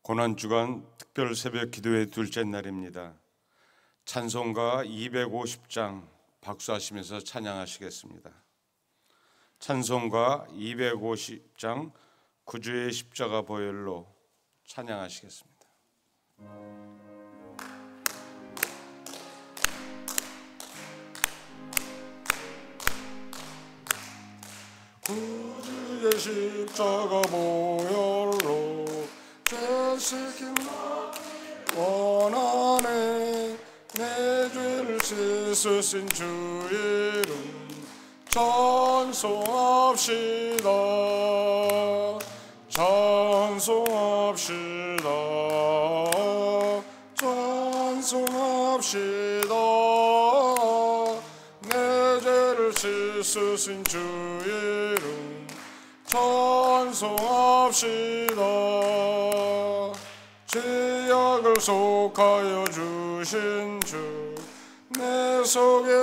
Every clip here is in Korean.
고난주간 특별 새벽 기도의 둘째 날입니다. 찬송가 250장 박수하시면서 찬양하시겠습니다. 찬송가 250장 구주의 십자가 보혈로 찬양하시겠습니다. 구주의 십자가 보혈로 죄시킨 원하네. 내 죄를 씻으신 주 이름 찬송합시다. 찬송합시다. 찬송합시다. 내 죄를 씻으신 주 이름 찬송합시다. 죄악을 속하여 주신 주 내 속에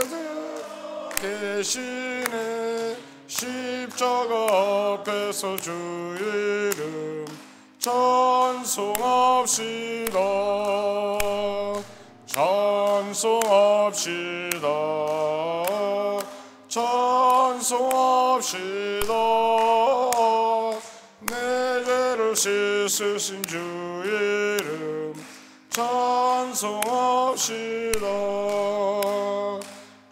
계시네. 십자가 앞에서 주 이름 찬송합시다. 찬송합시다. 찬송합시다. 내 죄를 씻으신 주 이름 찬송합시다.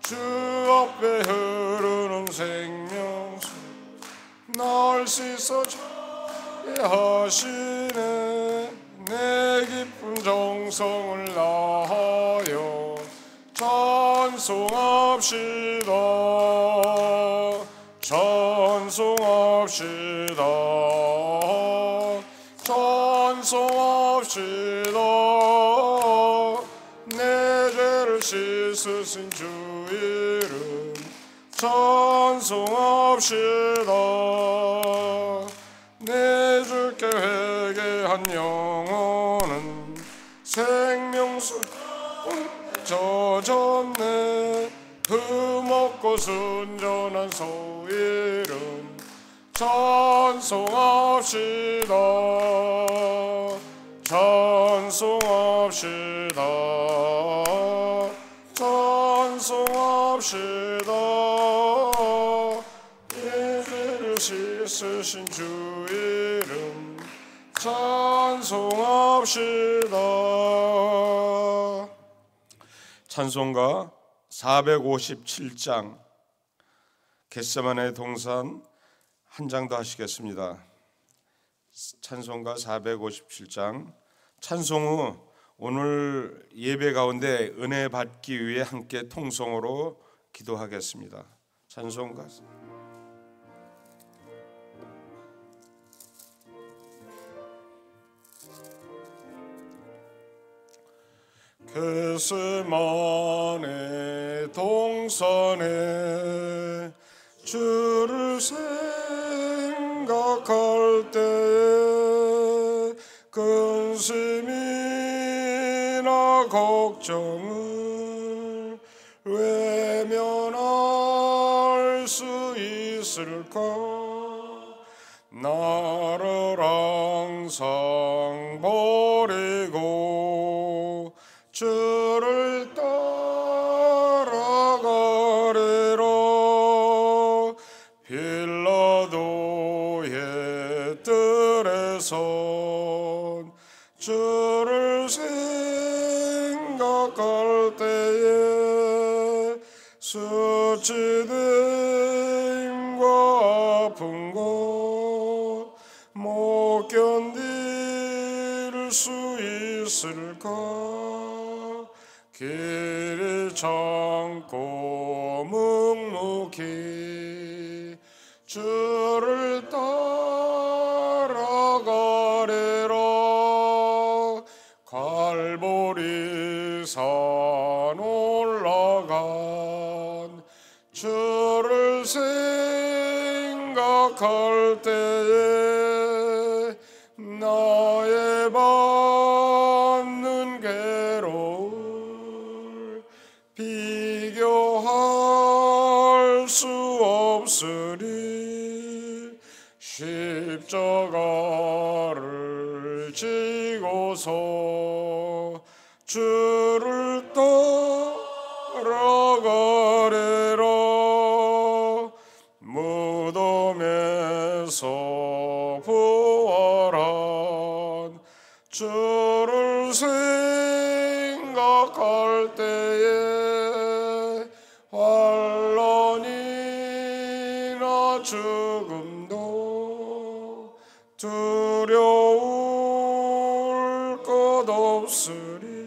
주 앞에 흐르는 생명수 날 씻어주게 하시네. 내 깊은 정성을 다하여 찬송합시다. 찬송합시다. 찬송합시다. 내 죄를 씻으신 주 이름 찬송합시다. 내 주께 회개한 영혼은 생명수 젖었네. 흠없고 순전한 소 이름 찬송합시다. 찬송합시다. 찬송합시다. 내 죄를 씻으신 주 이름 찬송합시다. 찬송가 457장 겟세마네 동산 한 장 더 하시겠습니다. 찬송가 457장 찬송 후 오늘 예배 가운데 은혜 받기 위해 함께 통성으로 기도하겠습니다. 찬송가 겟세마네 동산에 주를 생각할 때에 근심이나 걱정을 외면할 수 있을까? 나를 항상 버리고 주를 따라가리라. 빌라도의 뜰에선 주를 생각할 때에 수치됨과 아픈 것 못 견딜 수 있을까? 길이 참고 묵묵히 주를 따라가리라. 갈보리 산 올라간 주를 생각할 때에 나의 받는 괴로움 비교할 수 없으리. 십자가를 짐을 지고서 주를 따라가리라. 무덤에서 부활한 주를 생각할 때에 환난이나 죽음도 두려울 것 없으리.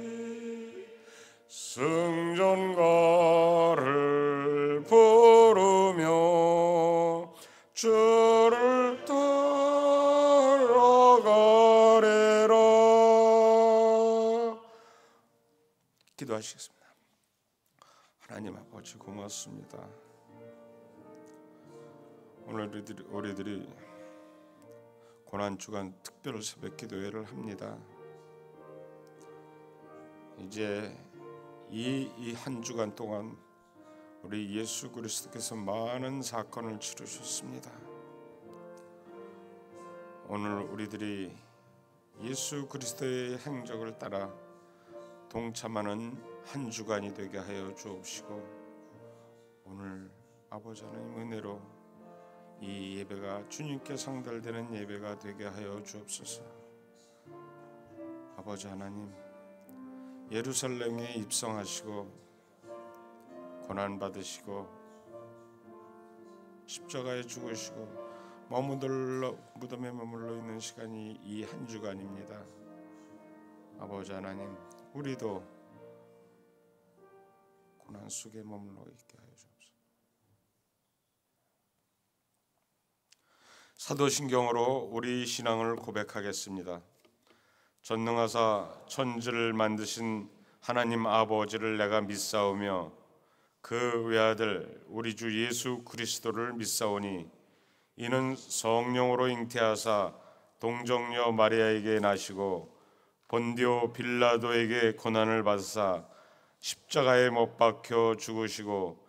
승전가를 부르며 주를 따라가리라. 기도하시겠습니다. 하나님 아버지 고맙습니다. 오늘 우리들이 고난주간 특별 새벽 기도회를 합니다. 이제 이 한 주간 동안 우리 예수 그리스도께서 많은 사건을 치르셨습니다. 오늘 우리들이 예수 그리스도의 행적을 따라 동참하는 한 주간이 되게 하여 주옵시고, 오늘 아버지 하나님 은혜로 이 예배가 주님께 상달되는 예배가 되게 하여 주옵소서. 아버지 하나님, 예루살렘에 입성하시고 고난받으시고 십자가에 죽으시고 무덤에 머물러 있는 시간이 이 한 주간입니다. 아버지 하나님, 우리도 고난 속에 머물러 있게 하여 주옵소서. 사도신경으로 우리 신앙을 고백하겠습니다. 전능하사 천지를 만드신 하나님 아버지를 내가 믿사오며 그 외아들 우리 주 예수 그리스도를 믿사오니 이는 성령으로 잉태하사 동정녀 마리아에게 나시고 본디오 빌라도에게 고난을 받으사 십자가에 못 박혀 죽으시고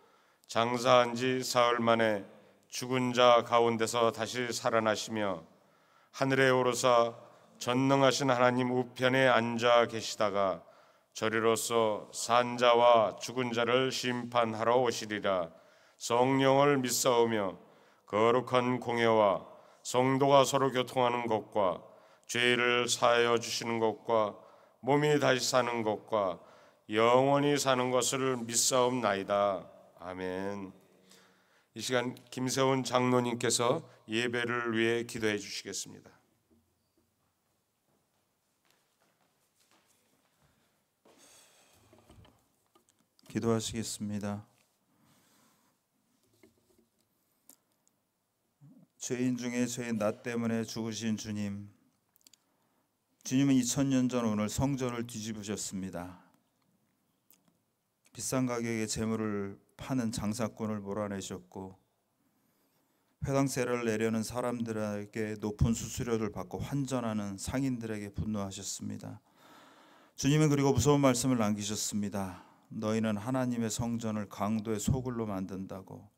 장사한 지 사흘 만에 죽은 자 가운데서 다시 살아나시며 하늘에 오르사 전능하신 하나님 우편에 앉아 계시다가 저리로서 산 자와 죽은 자를 심판하러 오시리라. 성령을 믿사오며 거룩한 공예와 성도가 서로 교통하는 것과 죄를 사하여 주시는 것과 몸이 다시 사는 것과 영원히 사는 것을 믿사옵나이다. 아멘. 이 시간 김세훈 장로님께서 예배를 위해 기도해 주시겠습니다. 기도하시겠습니다. 죄인 중에 죄인 나 때문에 죽으신 주님, 주님은 2000년 전 오늘 성전을 뒤집으셨습니다. 비싼 가격에 재물을 파는 장사꾼을 몰아내셨고 회당세를 내려는 사람들에게 높은 수수료를 받고 환전하는 상인들에게 분노하셨습니다. 주님은 그리고 무서운 말씀을 남기셨습니다. 너희는 하나님의 성전을 강도의 소굴로 만든다고,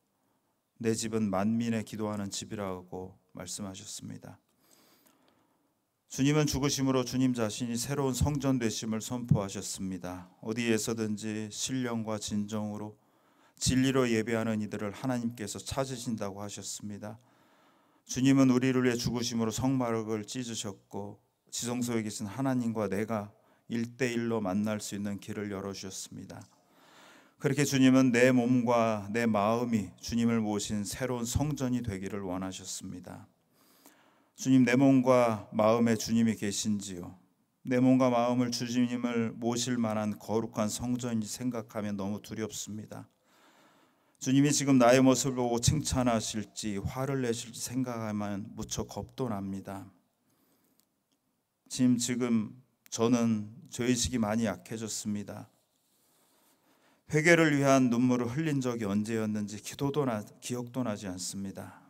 내 집은 만민의 기도하는 집이라고 말씀하셨습니다. 주님은 죽으심으로 주님 자신이 새로운 성전 되심을 선포하셨습니다. 어디에서든지 신령과 진정으로 진리로 예배하는 이들을 하나님께서 찾으신다고 하셨습니다. 주님은 우리를 위해 죽으심으로 성막을 찢으셨고 지성소에 계신 하나님과 내가 1대1로 만날 수 있는 길을 열어주셨습니다. 그렇게 주님은 내 몸과 내 마음이 주님을 모신 새로운 성전이 되기를 원하셨습니다. 주님, 내 몸과 마음에 주님이 계신지요? 내 몸과 마음을 주님을 모실 만한 거룩한 성전이 생각하면 너무 두렵습니다. 주님이 지금 나의 모습을 보고 칭찬하실지 화를 내실지 생각하면 무척 겁도 납니다. 지금 저는 죄의식이 많이 약해졌습니다. 회개를 위한 눈물을 흘린 적이 언제였는지 기억도 나지 않습니다.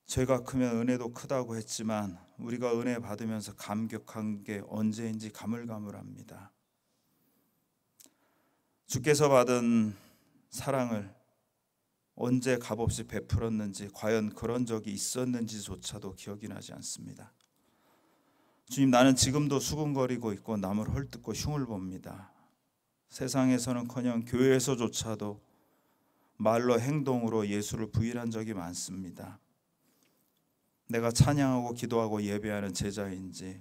죄가 크면 은혜도 크다고 했지만 우리가 은혜 받으면서 감격한 게 언제인지 가물가물합니다. 주께서 받은 사랑을 언제 값없이 베풀었는지, 과연 그런 적이 있었는지조차도 기억이 나지 않습니다. 주님, 나는 지금도 수군거리고 있고 남을 헐뜯고 흉을 봅니다. 세상에서는커녕 교회에서조차도 말로 행동으로 예수를 부인한 적이 많습니다. 내가 찬양하고 기도하고 예배하는 제자인지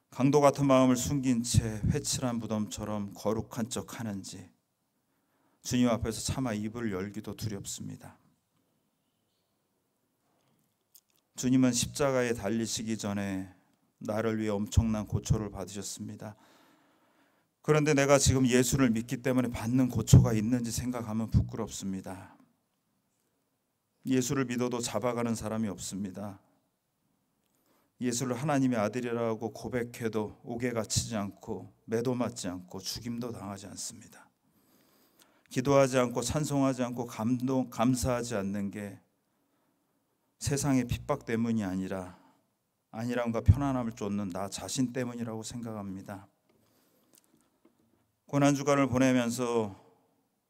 강도 같은 마음을 숨긴 채 회칠한 무덤처럼 거룩한 척 하는지 주님 앞에서 차마 입을 열기도 두렵습니다. 주님은 십자가에 달리시기 전에 나를 위해 엄청난 고초를 받으셨습니다. 그런데 내가 지금 예수를 믿기 때문에 받는 고초가 있는지 생각하면 부끄럽습니다. 예수를 믿어도 잡아가는 사람이 없습니다. 예수를 하나님의 아들이라고 고백해도 옥에 갇히지 않고 매도 맞지 않고 죽임도 당하지 않습니다. 기도하지 않고 찬송하지 않고 감사하지 않는 게 세상의 핍박 때문이 아니라 안일함과 편안함을 쫓는 나 자신 때문이라고 생각합니다. 고난주간을 보내면서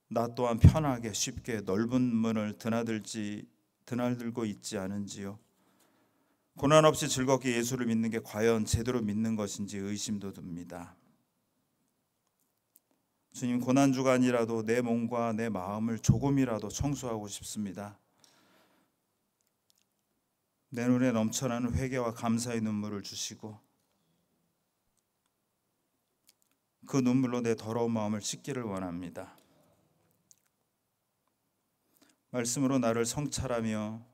나 또한 편하게 쉽게 넓은 문을 드나들고 있지 않은지요. 고난 없이 즐겁게 예수를 믿는 게 과연 제대로 믿는 것인지 의심도 듭니다. 주님, 고난주간이라도 내 몸과 내 마음을 조금이라도 청소하고 싶습니다. 내 눈에 넘쳐나는 회개와 감사의 눈물을 주시고 그 눈물로 내 더러운 마음을 씻기를 원합니다. 말씀으로 나를 성찰하며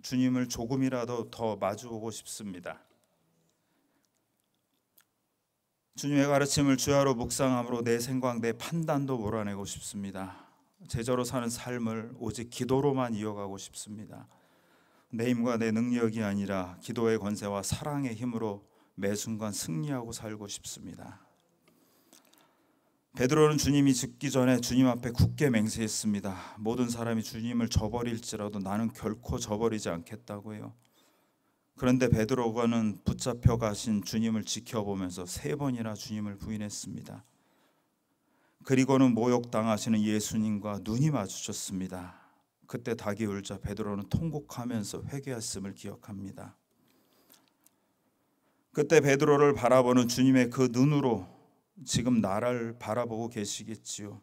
주님을 조금이라도 더 마주보고 싶습니다. 주님의 가르침을 주야로 묵상함으로 내 생각, 내 판단도 몰아내고 싶습니다. 제자로 사는 삶을 오직 기도로만 이어가고 싶습니다. 내 힘과 내 능력이 아니라 기도의 권세와 사랑의 힘으로 매 순간 승리하고 살고 싶습니다. 베드로는 주님이 죽기 전에 주님 앞에 굳게 맹세했습니다. 모든 사람이 주님을 저버릴지라도 나는 결코 저버리지 않겠다고요. 그런데 베드로가는 붙잡혀 가신 주님을 지켜보면서 3번이나 주님을 부인했습니다. 그리고는 모욕당하시는 예수님과 눈이 마주쳤습니다. 그때 닭이 울자 베드로는 통곡하면서 회개했음을 기억합니다. 그때 베드로를 바라보는 주님의 그 눈으로 지금 나를 바라보고 계시겠지요.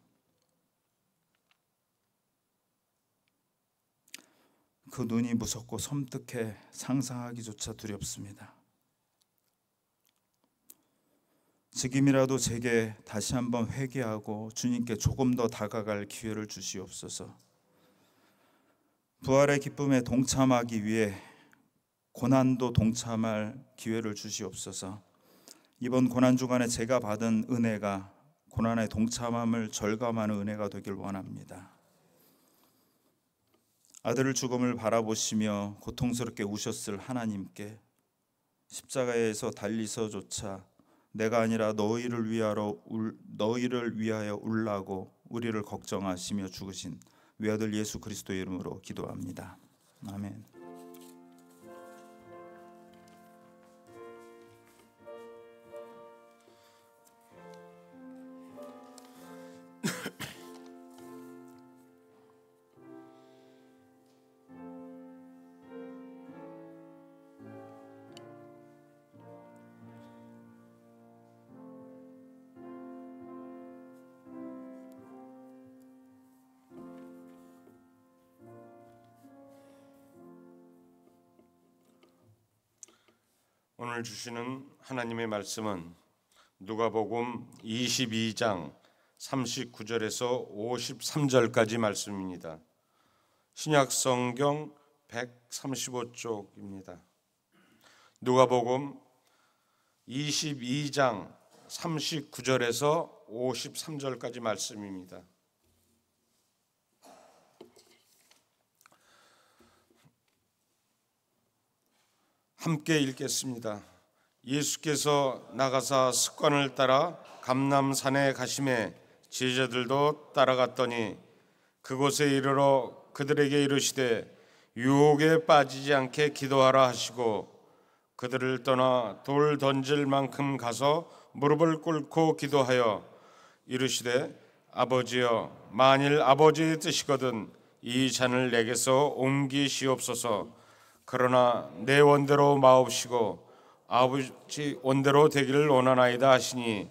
그 눈이 무섭고 섬뜩해 상상하기조차 두렵습니다. 지금이라도 제게 다시 한번 회개하고 주님께 조금 더 다가갈 기회를 주시옵소서. 부활의 기쁨에 동참하기 위해 고난도 동참할 기회를 주시옵소서. 이번 고난주간에 제가 받은 은혜가 고난의 동참함을 절감하는 은혜가 되길 원합니다. 아들을 죽음을 바라보시며 고통스럽게 우셨을 하나님께 십자가에서 달리서조차 내가 아니라 너희를 위하여 울라고 우리를 걱정하시며 죽으신 외아들 예수 그리스도의 이름으로 기도합니다. 아멘. 오늘 주시는 하나님의 말씀은 누가복음 22장 39절에서 53절까지 말씀입니다. 신약 성경 135쪽입니다. 누가복음 22장 39절에서 53절까지 말씀입니다. 함께 읽겠습니다. 예수께서 나가사 습관을 따라 감람산에 가시매 제자들도 따라갔더니 그곳에 이르러 그들에게 이르시되 유혹에 빠지지 않게 기도하라 하시고 그들을 떠나 돌 던질 만큼 가서 무릎을 꿇고 기도하여 이르시되 아버지여, 만일 아버지의 뜻이거든 이 잔을 내게서 옮기시옵소서. 그러나 내 원대로 마옵시고 아버지 원대로 되기를 원하나이다 하시니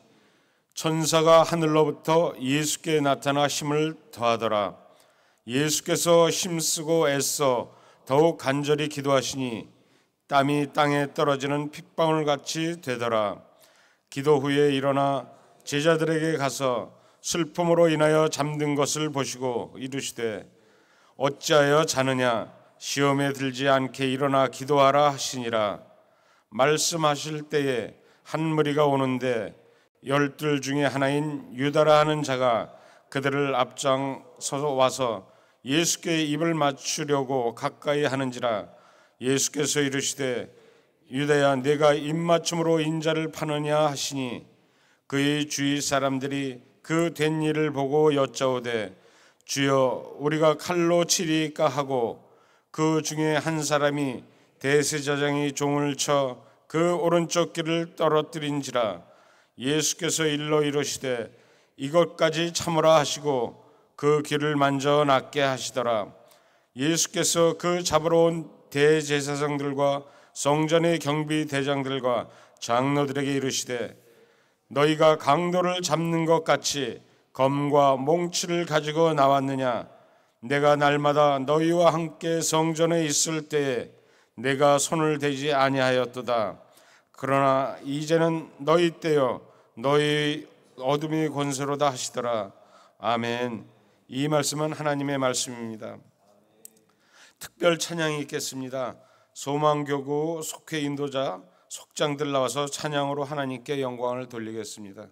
천사가 하늘로부터 예수께 나타나 힘을 더하더라. 예수께서 힘쓰고 애써 더욱 간절히 기도하시니 땀이 땅에 떨어지는 핏방울 같이 되더라. 기도 후에 일어나 제자들에게 가서 슬픔으로 인하여 잠든 것을 보시고 이르시되 어찌하여 자느냐 시험에 들지 않게 일어나 기도하라 하시니라. 말씀하실 때에 한 무리가 오는데 12 중에 하나인 유다라 하는 자가 그들을 앞장서서 와서 예수께 입을 맞추려고 가까이 하는지라. 예수께서 이르시되 유다야 네가 입맞춤으로 인자를 파느냐 하시니 그의 주위 사람들이 그 된 일을 보고 여짜오되 주여 우리가 칼로 치리까 하고 그 중에 한 사람이 대제사장이 종을 쳐 그 오른쪽 귀를 떨어뜨린지라. 예수께서 일러 이르시되 이것까지 참으라 하시고 그 귀를 만져 낫게 하시더라. 예수께서 그 잡으러 온 대제사장들과 성전의 경비 대장들과 장로들에게 이르시되 너희가 강도를 잡는 것 같이 검과 몽치를 가지고 나왔느냐? 내가 날마다 너희와 함께 성전에 있을 때에 내가 손을 대지 아니하였도다. 그러나 이제는 너희 때요 너희 어둠의 권세로다 하시더라. 아멘. 이 말씀은 하나님의 말씀입니다. 특별 찬양이 있겠습니다. 소망교구 속회 인도자 속장들 나와서 찬양으로 하나님께 영광을 돌리겠습니다.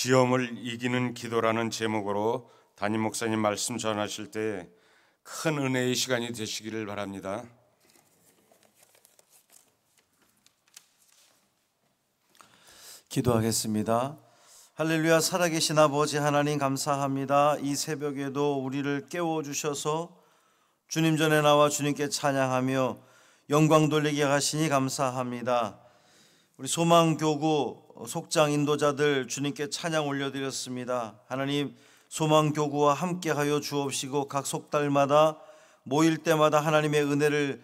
시험을 이기는 기도라는 제목으로 담임 목사님 말씀 전하실 때 큰 은혜의 시간이 되시기를 바랍니다. 기도하겠습니다. 할렐루야. 살아계신 아버지 하나님 감사합니다. 이 새벽에도 우리를 깨워주셔서 주님 전에 나와 주님께 찬양하며 영광 돌리게 하시니 감사합니다. 우리 소망교구 속장 인도자들 주님께 찬양 올려드렸습니다. 하나님, 소망교구와 함께하여 주옵시고 각 속달마다 모일 때마다 하나님의 은혜를,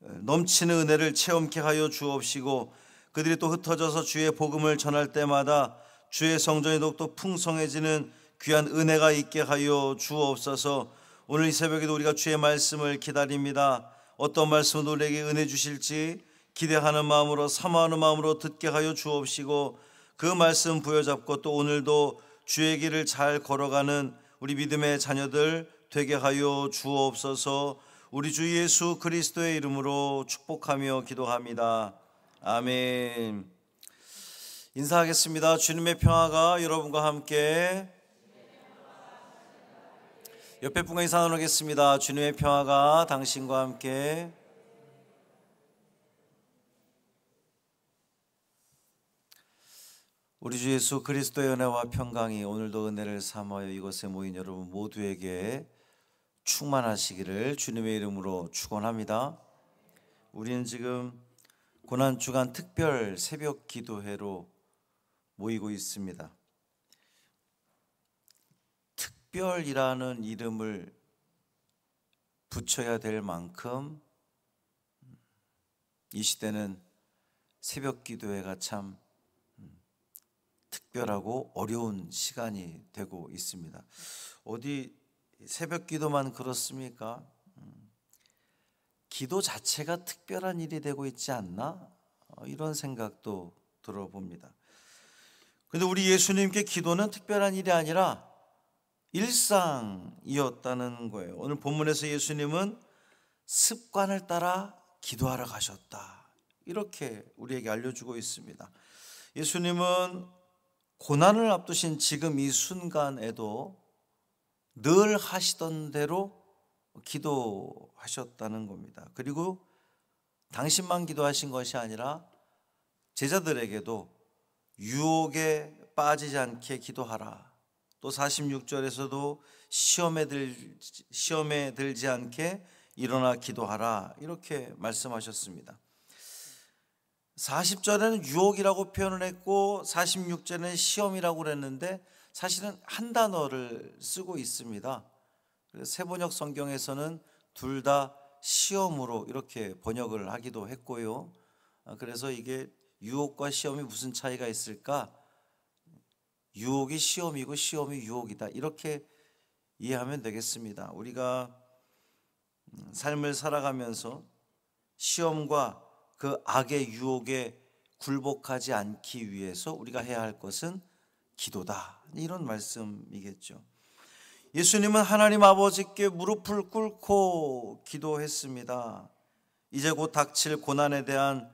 넘치는 은혜를 체험케 하여 주옵시고 그들이 또 흩어져서 주의 복음을 전할 때마다 주의 성전이 더욱더 풍성해지는 귀한 은혜가 있게 하여 주옵소서. 오늘 이 새벽에도 우리가 주의 말씀을 기다립니다. 어떤 말씀으로 우리에게 은혜 주실지 기대하는 마음으로, 사모하는 마음으로 듣게 하여 주옵시고 그 말씀 부여잡고 또 오늘도 주의 길을 잘 걸어가는 우리 믿음의 자녀들 되게 하여 주옵소서. 우리 주 예수 그리스도의 이름으로 축복하며 기도합니다. 아멘. 인사하겠습니다. 주님의 평화가 여러분과 함께. 옆에 분과 인사 나누겠습니다. 주님의 평화가 당신과 함께. 우리 주 예수 그리스도의 은혜와 평강이 오늘도 은혜를 삼하여 이곳에 모인 여러분 모두에게 충만하시기를 주님의 이름으로 축원합니다. 우리는 지금 고난주간 특별 새벽 기도회로 모이고 있습니다. 특별이라는 이름을 붙여야 될 만큼 이 시대는 새벽 기도회가 참 특별하고 어려운 시간이 되고 있습니다. 어디 새벽 기도만 그렇습니까? 기도 자체가 특별한 일이 되고 있지 않나? 이런 생각도 들어봅니다. 그런데 우리 예수님께 기도는 특별한 일이 아니라 일상이었다는 거예요. 오늘 본문에서 예수님은 습관을 따라 기도하러 가셨다, 이렇게 우리에게 알려주고 있습니다. 예수님은 고난을 앞두신 지금 이 순간에도 늘 하시던 대로 기도하셨다는 겁니다. 그리고 당신만 기도하신 것이 아니라 제자들에게도 유혹에 빠지지 않게 기도하라, 또 46절에서도 시험에 들지 않게 일어나 기도하라, 이렇게 말씀하셨습니다. 40절에는 유혹이라고 표현을 했고 46절에는 시험이라고 그랬는데 사실은 한 단어를 쓰고 있습니다. 세번역 성경에서는 둘 다 시험으로 이렇게 번역을 하기도 했고요. 그래서 이게 유혹과 시험이 무슨 차이가 있을까? 유혹이 시험이고 시험이 유혹이다, 이렇게 이해하면 되겠습니다. 우리가 삶을 살아가면서 시험과 그 악의 유혹에 굴복하지 않기 위해서 우리가 해야 할 것은 기도다, 이런 말씀이겠죠. 예수님은 하나님 아버지께 무릎을 꿇고 기도했습니다. 이제 곧 닥칠 고난에 대한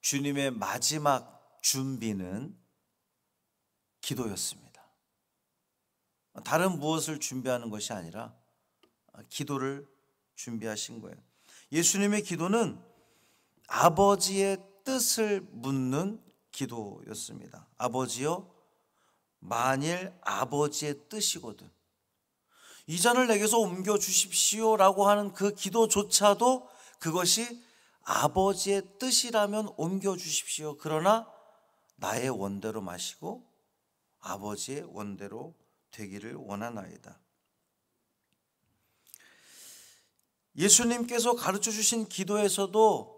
주님의 마지막 준비는 기도였습니다. 다른 무엇을 준비하는 것이 아니라 기도를 준비하신 거예요. 예수님의 기도는 아버지의 뜻을 묻는 기도였습니다. 아버지여, 만일 아버지의 뜻이거든 이 잔을 내게서 옮겨 주십시오라고 하는 그 기도조차도 그것이 아버지의 뜻이라면 옮겨 주십시오. 그러나 나의 원대로 마시고 아버지의 원대로 되기를 원하나이다. 예수님께서 가르쳐 주신 기도에서도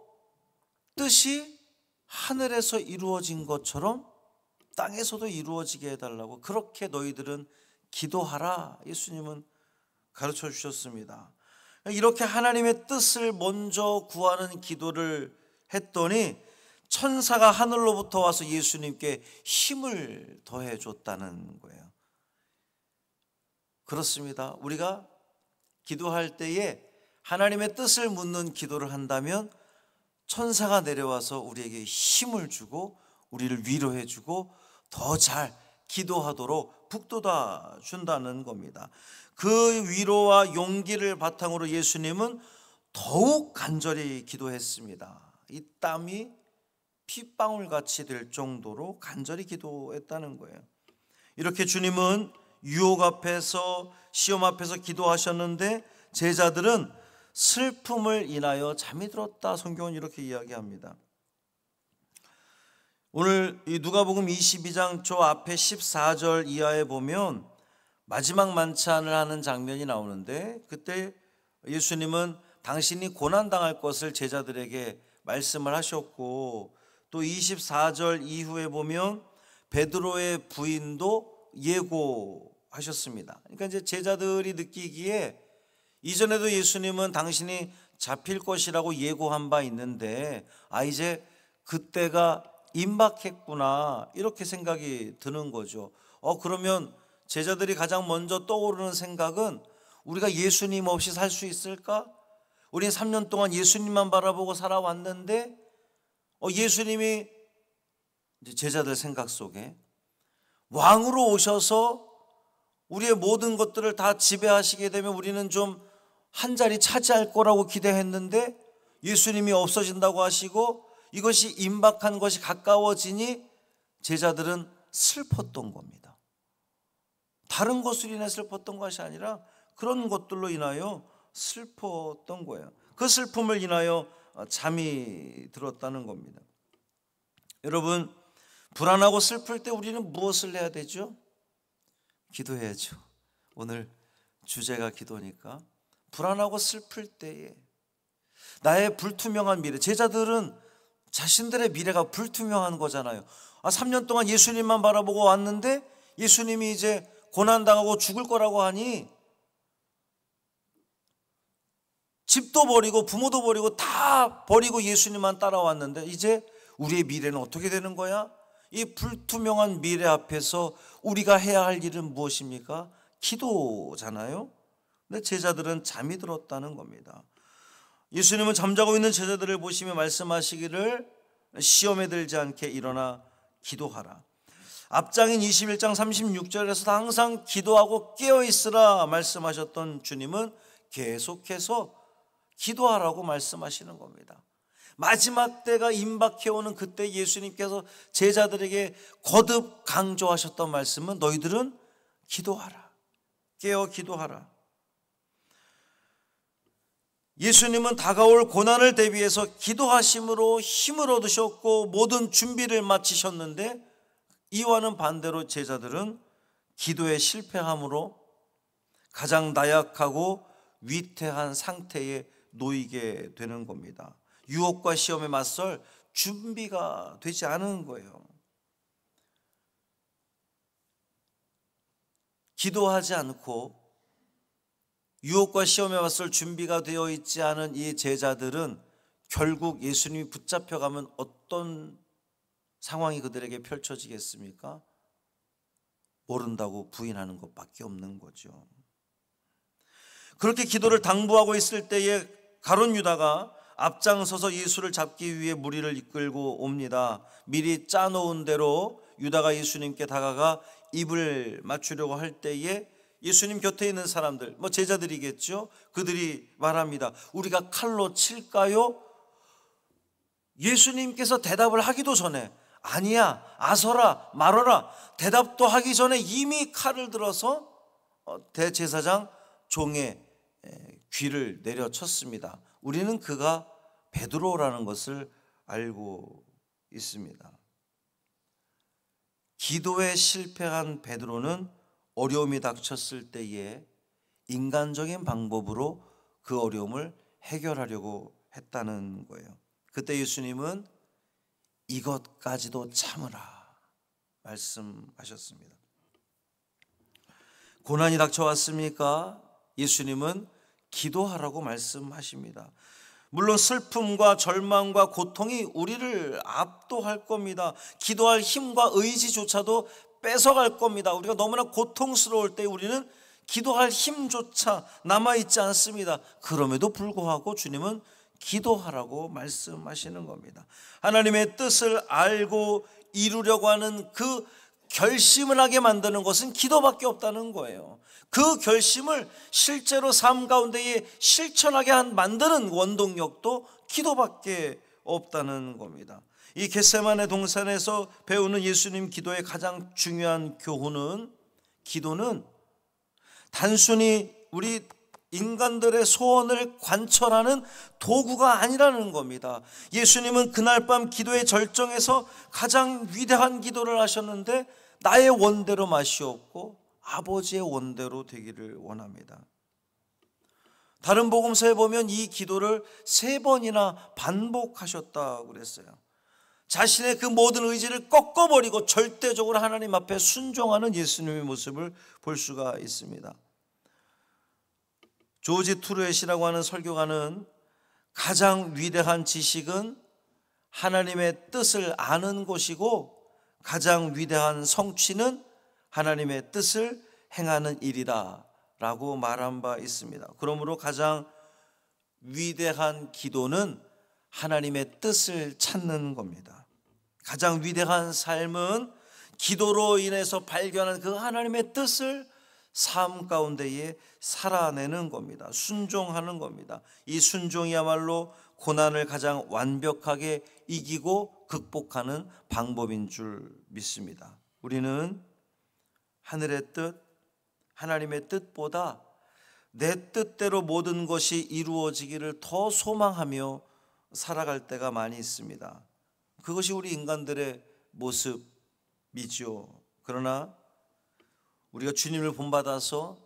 뜻이 하늘에서 이루어진 것처럼 땅에서도 이루어지게 해달라고, 그렇게 너희들은 기도하라, 예수님은 가르쳐 주셨습니다. 이렇게 하나님의 뜻을 먼저 구하는 기도를 했더니 천사가 하늘로부터 와서 예수님께 힘을 더해 줬다는 거예요. 그렇습니다. 우리가 기도할 때에 하나님의 뜻을 묻는 기도를 한다면 천사가 내려와서 우리에게 힘을 주고 우리를 위로해 주고 더 잘 기도하도록 북돋아 준다는 겁니다. 그 위로와 용기를 바탕으로 예수님은 더욱 간절히 기도했습니다. 이 땀이 핏방울같이 될 정도로 간절히 기도했다는 거예요. 이렇게 주님은 유혹 앞에서, 시험 앞에서 기도하셨는데 제자들은 슬픔을 인하여 잠이 들었다. 성경은 이렇게 이야기합니다. 오늘 이 누가복음 22장 저 앞에 14절 이하에 보면 마지막 만찬을 하는 장면이 나오는데, 그때 예수님은 당신이 고난당할 것을 제자들에게 말씀을 하셨고, 또 24절 이후에 보면 베드로의 부인도 예고하셨습니다. 그러니까 이제 제자들이 느끼기에 이전에도 예수님은 당신이 잡힐 것이라고 예고한 바 있는데, 이제 그때가 임박했구나, 이렇게 생각이 드는 거죠. 그러면 제자들이 가장 먼저 떠오르는 생각은, 우리가 예수님 없이 살 수 있을까? 우린 3년 동안 예수님만 바라보고 살아왔는데 예수님이 이제 제자들 생각 속에 왕으로 오셔서 우리의 모든 것들을 다 지배하시게 되면 우리는 좀 한 자리 차지할 거라고 기대했는데 예수님이 없어진다고 하시고 이것이 임박한 것이 가까워지니 제자들은 슬펐던 겁니다. 다른 것으로 인해 슬펐던 것이 아니라 그런 것들로 인하여 슬펐던 거예요. 그 슬픔을 인하여 잠이 들었다는 겁니다. 여러분, 불안하고 슬플 때 우리는 무엇을 해야 되죠? 기도해야죠. 오늘 주제가 기도니까 불안하고 슬플 때에 나의 불투명한 미래, 제자들은 자신들의 미래가 불투명한 거잖아요. 3년 동안 예수님만 바라보고 왔는데 예수님이 이제 고난당하고 죽을 거라고 하니 집도 버리고 부모도 버리고 다 버리고 예수님만 따라왔는데 이제 우리의 미래는 어떻게 되는 거야? 이 불투명한 미래 앞에서 우리가 해야 할 일은 무엇입니까? 기도잖아요. 근데 제자들은 잠이 들었다는 겁니다. 예수님은 잠자고 있는 제자들을 보시며 말씀하시기를 시험에 들지 않게 일어나 기도하라. 앞장인 21장 36절에서 항상 기도하고 깨어있으라 말씀하셨던 주님은 계속해서 기도하라고 말씀하시는 겁니다. 마지막 때가 임박해오는 그때 예수님께서 제자들에게 거듭 강조하셨던 말씀은 너희들은 기도하라, 깨어 기도하라. 예수님은 다가올 고난을 대비해서 기도하심으로 힘을 얻으셨고 모든 준비를 마치셨는데, 이와는 반대로 제자들은 기도에 실패함으로 가장 나약하고 위태한 상태에 놓이게 되는 겁니다. 유혹과 시험에 맞설 준비가 되지 않은 거예요. 기도하지 않고 유혹과 시험에 맞설 준비가 되어 있지 않은 이 제자들은 결국 예수님이 붙잡혀가면 어떤 상황이 그들에게 펼쳐지겠습니까? 모른다고 부인하는 것밖에 없는 거죠. 그렇게 기도를 당부하고 있을 때에 가룟 유다가 앞장서서 예수를 잡기 위해 무리를 이끌고 옵니다. 미리 짜놓은 대로 유다가 예수님께 다가가 입을 맞추려고 할 때에 예수님 곁에 있는 사람들, 제자들이겠죠. 그들이 말합니다. 우리가 칼로 칠까요? 예수님께서 대답을 하기도 전에 아니야, 아서라, 말어라 대답도 하기 전에 이미 칼을 들어서 대제사장 종의 귀를 내려쳤습니다. 우리는 그가 베드로라는 것을 알고 있습니다. 기도에 실패한 베드로는 어려움이 닥쳤을 때에 인간적인 방법으로 그 어려움을 해결하려고 했다는 거예요. 그때 예수님은 이것까지도 참으라 말씀하셨습니다. 고난이 닥쳐왔습니까? 예수님은 기도하라고 말씀하십니다. 물론 슬픔과 절망과 고통이 우리를 압도할 겁니다. 기도할 힘과 의지조차도 뺏어갈 겁니다. 우리가 너무나 고통스러울 때 우리는 기도할 힘조차 남아있지 않습니다. 그럼에도 불구하고 주님은 기도하라고 말씀하시는 겁니다. 하나님의 뜻을 알고 이루려고 하는 그 결심을 하게 만드는 것은 기도밖에 없다는 거예요. 그 결심을 실제로 삶 가운데에 실천하게 만드는 원동력도 기도밖에 없다는 겁니다. 이 겟세마네 동산에서 배우는 예수님 기도의 가장 중요한 교훈은, 기도는 단순히 우리 인간들의 소원을 관철하는 도구가 아니라는 겁니다. 예수님은 그날 밤 기도의 절정에서 가장 위대한 기도를 하셨는데, 나의 원대로 마시옵고 아버지의 원대로 되기를 원합니다. 다른 복음서에 보면 이 기도를 3번이나 반복하셨다고 그랬어요. 자신의 그 모든 의지를 꺾어버리고 절대적으로 하나님 앞에 순종하는 예수님의 모습을 볼 수가 있습니다. 조지 트루엣이라고 하는 설교가는 가장 위대한 지식은 하나님의 뜻을 아는 것이고, 가장 위대한 성취는 하나님의 뜻을 행하는 일이다 라고 말한 바 있습니다. 그러므로 가장 위대한 기도는 하나님의 뜻을 찾는 겁니다. 가장 위대한 삶은 기도로 인해서 발견한 그 하나님의 뜻을 삶 가운데에 살아내는 겁니다. 순종하는 겁니다. 이 순종이야말로 고난을 가장 완벽하게 이기고 극복하는 방법인 줄 믿습니다. 우리는 하늘의 뜻, 하나님의 뜻보다 내 뜻대로 모든 것이 이루어지기를 더 소망하며 살아갈 때가 많이 있습니다. 그것이 우리 인간들의 모습이죠. 그러나 우리가 주님을 본받아서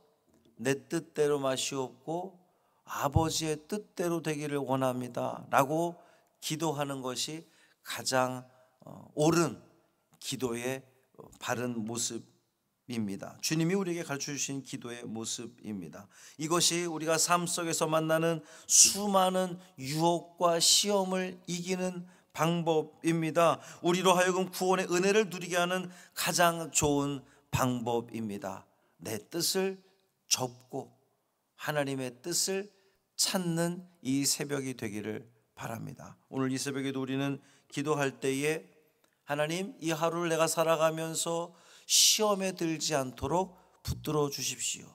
내 뜻대로 마시옵고 아버지의 뜻대로 되기를 원합니다 라고 기도하는 것이 가장 옳은 기도의 바른 모습입니다. 주님이 우리에게 가르쳐주신 기도의 모습입니다. 이것이 우리가 삶 속에서 만나는 수많은 유혹과 시험을 이기는 방법입니다. 우리로 하여금 구원의 은혜를 누리게 하는 가장 좋은 방법입니다. 내 뜻을 접고 하나님의 뜻을 찾는 이 새벽이 되기를 바랍니다. 오늘 이 새벽에도 우리는 기도할 때에 하나님, 이 하루를 내가 살아가면서 시험에 들지 않도록 붙들어 주십시오.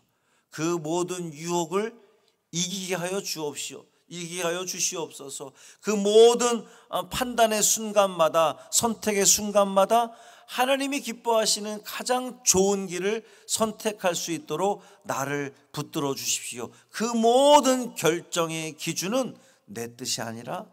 그 모든 유혹을 이기게 하여 주옵시오. 이기게 하여 주시옵소서. 그 모든 판단의 순간마다, 선택의 순간마다 하나님이 기뻐하시는 가장 좋은 길을 선택할 수 있도록 나를 붙들어 주십시오. 그 모든 결정의 기준은 내 뜻이 아니라,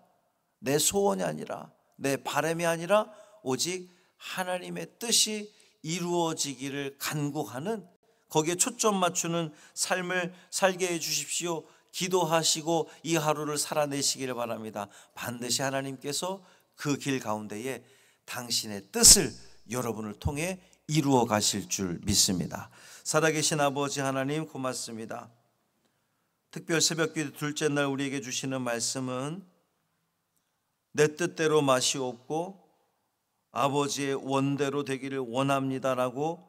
내 소원이 아니라, 내 바람이 아니라 오직 하나님의 뜻이 이루어지기를 간구하는, 거기에 초점 맞추는 삶을 살게 해 주십시오. 기도하시고 이 하루를 살아내시기를 바랍니다. 반드시 하나님께서 그 길 가운데에 당신의 뜻을 여러분을 통해 이루어 가실 줄 믿습니다. 살아계신 아버지 하나님, 고맙습니다. 특별 새벽기도 둘째 날 우리에게 주시는 말씀은 내 뜻대로 마시옵고 아버지의 원대로 되기를 원합니다라고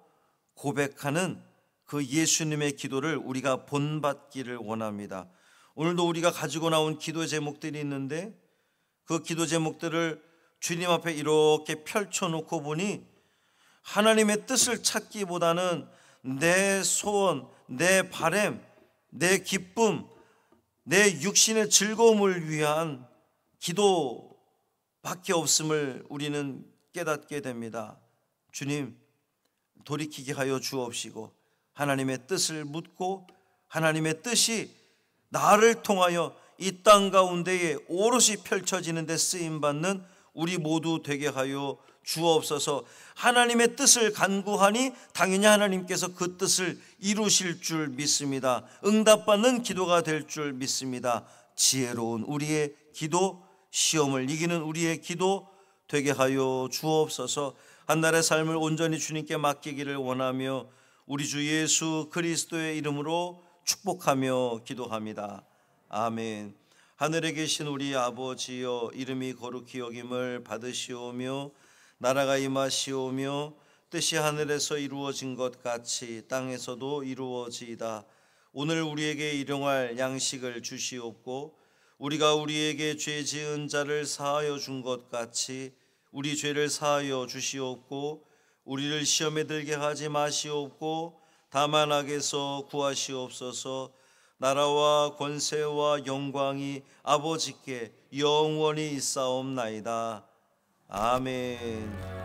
고백하는 그 예수님의 기도를 우리가 본받기를 원합니다. 오늘도 우리가 가지고 나온 기도 제목들이 있는데, 그 기도 제목들을 주님 앞에 이렇게 펼쳐놓고 보니 하나님의 뜻을 찾기보다는 내 소원, 내 바람, 내 기쁨, 내 육신의 즐거움을 위한 기도밖에 없음을 우리는 깨닫게 됩니다. 주님, 돌이키게 하여 주옵시고 하나님의 뜻을 묻고 하나님의 뜻이 나를 통하여 이 땅 가운데에 오롯이 펼쳐지는 데 쓰임받는 우리 모두 되게 하여 주옵소서. 하나님의 뜻을 간구하니 당연히 하나님께서 그 뜻을 이루실 줄 믿습니다. 응답받는 기도가 될 줄 믿습니다. 지혜로운 우리의 기도, 시험을 이기는 우리의 기도 되게 하여 주옵소서. 한날의 삶을 온전히 주님께 맡기기를 원하며 우리 주 예수 그리스도의 이름으로 축복하며 기도합니다. 아멘. 하늘에 계신 우리 아버지여, 이름이 거룩히 여김을 받으시오며 나라가 임하시오며 뜻이 하늘에서 이루어진 것 같이 땅에서도 이루어지이다. 오늘 우리에게 일용할 양식을 주시옵고 우리가 우리에게 죄 지은 자를 사하여 준 것 같이 우리 죄를 사하여 주시옵고 우리를 시험에 들게 하지 마시옵고 다만 악에서 구하시옵소서. 나라와 권세와 영광이 아버지께 영원히 있사옵나이다. 아멘.